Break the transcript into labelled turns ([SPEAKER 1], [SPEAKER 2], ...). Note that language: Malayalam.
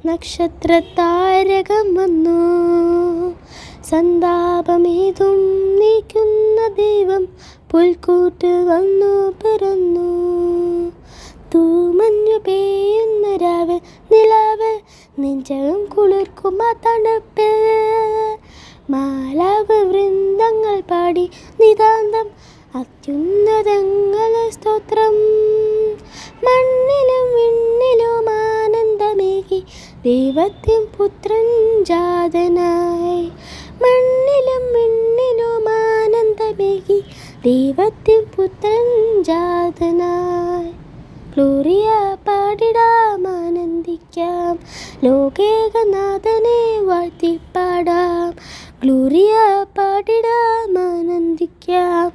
[SPEAKER 1] നക്ഷത്രതാരകം വന്നു, സന്താപമേതും നീക്കുന്ന ദൈവം പുൽക്കൂട്ട് വന്നു പിറന്നു. തൂമഞ്ഞു പെയ്യുന്ന രാവ് നിലാവ് നെഞ്ചകം കുളിർക്കും ആ തണുപ്പ്. മാലാവ് വൃന്ദങ്ങൾ പാടി നിതാന്തം അത്യുന്നതങ്ങളെ സ്തോത്രം. മണ്ണിലും വിണ്ണിലും ആനന്ദമേകി ദൈവത്തിൻ പുത്രൻ ജാതനായി. മണ്ണിലും വിണ്ണിലും ആനന്ദമേകി ദൈവത്തിൻ പുത്രൻ ജാതനായി. ഗ്ലോറിയ പാടിടാം ആനന്ദിക്കാം, ലോകേകനാഥനെ വാഴ്ത്തിപ്പാടാം. ഗ്ലോറിയ പാടിടാം ആനന്ദിക്കാം.